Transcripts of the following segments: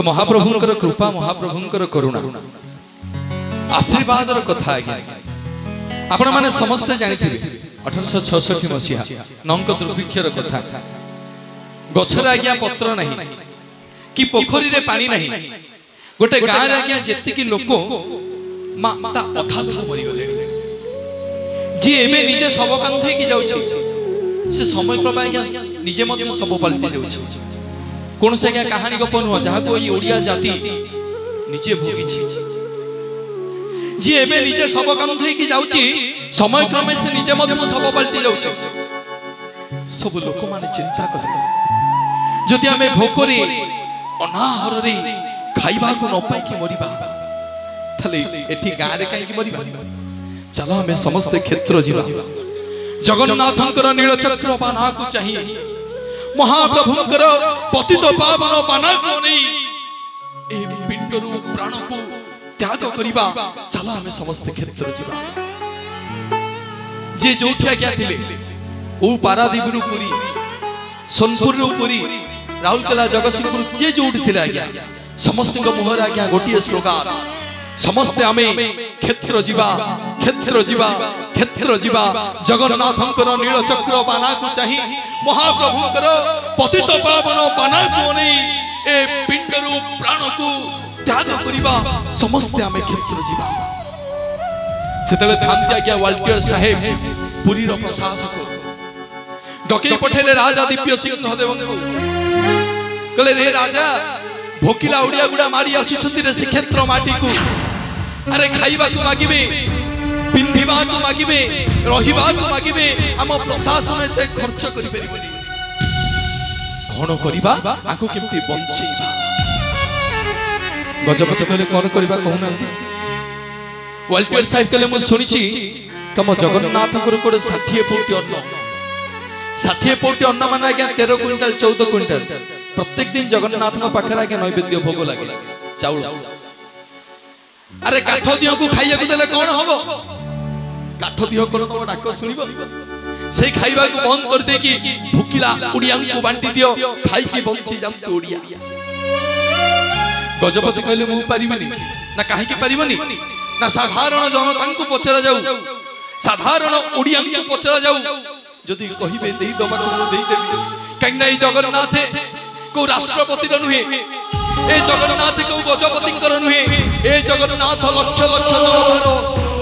तो महाप्रभुंकर कृपा महाप्रभुंकर करुणा आशीर्वाद कथा आज्ञा आपण माने समस्ते जानिथिबे 1866 मसीहा नंक दुर्भिक्षर कथा गछर आज्ञा पत्र नहीं कि पोखरी रे पानी नहीं गोटे गाँ रे आज्ञा जेति की लोक माता अधा लोक मरि गले जी एबे निजे सब कांधे की जाउछि से समय क्रम आज्ञा निजे मध्य सब पलटि जाउछि कौन से क्या कहानी गप नुह जहाँ को ओडिया जाति निजे भोगी जी एबे निजे सब काम थई जाउची समय क्रमे से निजे मध्य सब पलटि जाउची सब लोक माने चिंता करे जदि आमे भोकरे अनाहर रे खाइबा को न पाई कि मरिबा थाले एठी गाँ रे काई कि मरिबा चलो हमें समस्त क्षेत्र जीवा जगन्नाथंकर नीलचक्र बाना को चाहिए महाप्रभुंकर पतित पावन बाना को नहीं ए पिंडरू प्राण को त्याग करिबा चलो हमें समस्त क्षेत्र जीवा जे जोठिया क्या थिले ओ पारादीप रु पुरी सोनपुर रु पुरी राउरकेला जगतसिंहपुर किए जोठ थिले आज्ञा समस्त को मोहर आज्ञा गोटिए स्लोगान समस्ते आमे क्षेत्र जीवा क्षेत्र जीवा क्षेत्र जीवा जगन्नाथंकर नीलचक्र बाना को चाहि महाप्रभुंकर पतित पावन बाना को नहीं ए पिंडरू प्राण को त्याग करिबा समस्ते आमे क्षेत्र जीवा सेतले थांती आज्ञा वाल्टियर साहेब पुरी रो प्रशासक डके पठेले राजा दिव्य सिंह सहदेव को कहले रे राजा भोकिला उड़िया गुड़ा मारी आसुछंती रे से क्षेत्र माटी को अरे खाइबा को मागिबे पिंधिबा को मागिबे रहिबा को मागिबे हम प्रशासन एते खर्च करि परिबोनी कोन करिबा आको केमती बंचीबा गजपति कहले कोन करिबा कहूना वाल्टियर साहेब कहले मु सुनिछि तम जगन्नाथ गुरु कोड 60 फुट अन्न 60 फुट अन्न माने क्या 13 क्विंटल 14 क्विंटल प्रत्येक दिन जगन्नाथ पाखे आगे नैवेद्य भोग लगे चाउल अरे काठ दिह को खाइया को देले कौन हम काठ दिह को तुम डाक शुणव से खाइबा को बंद कर दे कि भूकिला उड़िया को बांटी दियो खाई के बंची जाऊ उड़िया गजपति कहले मु पारिबनी ना काहे कि पारिबनी ना साधारण जनता को पचरा जाऊ साधारण उड़िया को पचरा जाऊ जदि कहिबे देई दबा को देई देबी काई नै जगन्नाथ को राष्ट्रपति नुहे ए जगन्नाथ को गजपति नुहे ए जगन्नाथ लक्ष लक्ष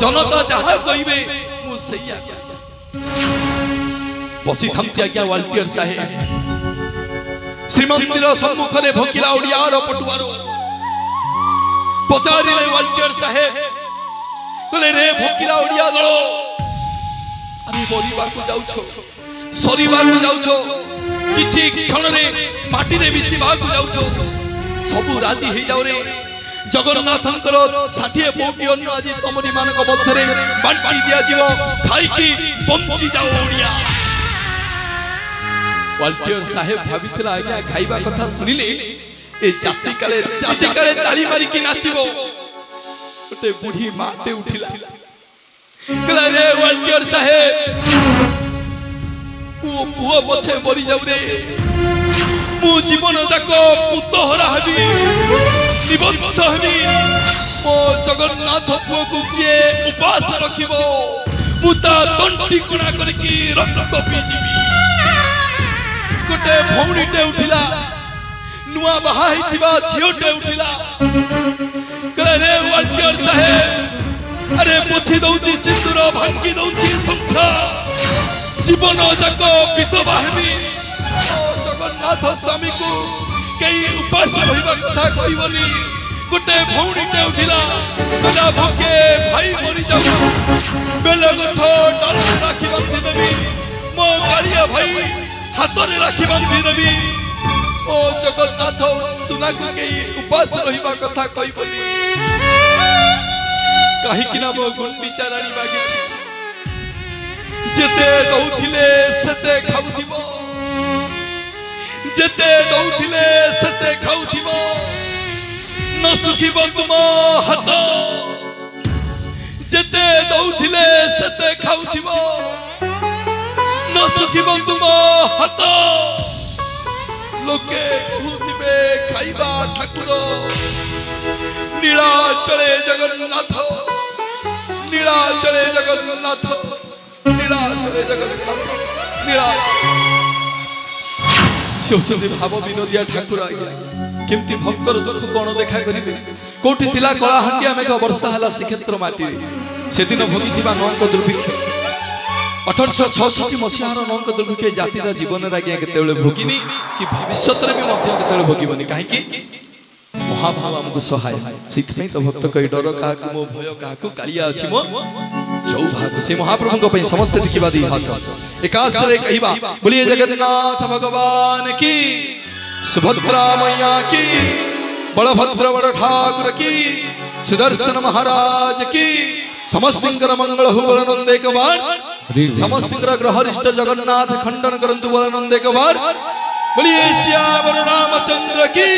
जनता जहा कहिबे मु सैया बसी थमती आज्ञा वाल्टियर साहेब श्रीमंदिर सम्मुख रे भोकिला उड़ियार पटुआर पचारे वाल्टियर साहेब कहले रे भोकिला उड़िया दल अरे मरिबा को जाउछो सरीबा को जाउछो किछि क्षण रे माटी रे मिसिबा को जाउछो सबु राजी हे जाऊ रे जगन्नाथंकर 60 कोटी अन्न आज तमरी मानक मध्य रे बांटी दिया जीव खाई की बंची जाऊ उड़िया वाल्टियर साहेब भाबितला आज्ञा खाइबा कथा सुनिले ए जाति काले ताली मारी की नाचिबो ओटे बुढ़ी माटे उठिला कहला रे वाल्टियर साहेब पुओ पछे मरी जाऊ रे मु जीवन जाक पुतहरा हबी निबंश हबी मो जगन्नाथ पुओ को किए उपास रखिबो मुता तंटी कोणा करके रक्त पी जीवी गोटे भौणीटे उठिला नुआ बाहा हिथिबा झियोटे उठिला कहले रे वाल्टियर साहेब अरे पोछि दउची सिंदूर भांगी दउची संखा जीवन जाक विधवा हेबी जगन्नाथ स्वामी को कई उपास होइबा कथा कहबनी गोटे भौणीटे उठिला बेला भके भाई मरि जाऊ बेला गछ डाल राखी बांधी देबी मो गाड़िया भाई हाथ रे राखी बांधी देबी ओ जगन्नाथ सुना को कई उपास रहिबा कथा कहबनी काहे किना मो गुंडीचा रानी बागिछि जेते दउथिले सेते खाउथिबो जेते दउथिले सेते खाउथिबो न सुखिबो तुम हाथ जेते दउथिले सेते खाउथिबो न सुखिबो तुम हाथ लोके कहूथिबे रे खाइबा ठाकुर नीलाचले जगन्नाथ नीलाचले जगन्नाथ नीलाचले जगन्नाथ नीला भाव विनोदिया ठाकुर आज्ञा केमती भक्तर दुख कौन देखा करेंगे कौटी थिला कलाहांडिया मेघ वर्षा है श्रीक्षेत्र माटी से दिन भोगी नौक दुर्भिक्ष 1866 मसीहार नौक दुर्भिक्ष जातिर जीवन आज्ञा केतबेले भोगिनी कि भविष्य में भोगबनी कहीं महाभाव आमको सहाय से तो भक्त कही डर क्या मो भय क्या कालिया अच्छी मो सौभाग्य से महाप्रभु समस्त देखा दी हाथ एकाश्रय कहवा बोलिए जगन्नाथ भगवान की सुभद्रा मैया की बलभद्र बड़ ठाकुर की सुदर्शन महाराज की समस्त मंगल हो बोल नंदे कबार समस्त ग्रह हरिष्ठ जगन्नाथ खंडन करंतु बोल नंदे कबार बोलिए श्याम रामचंद्र की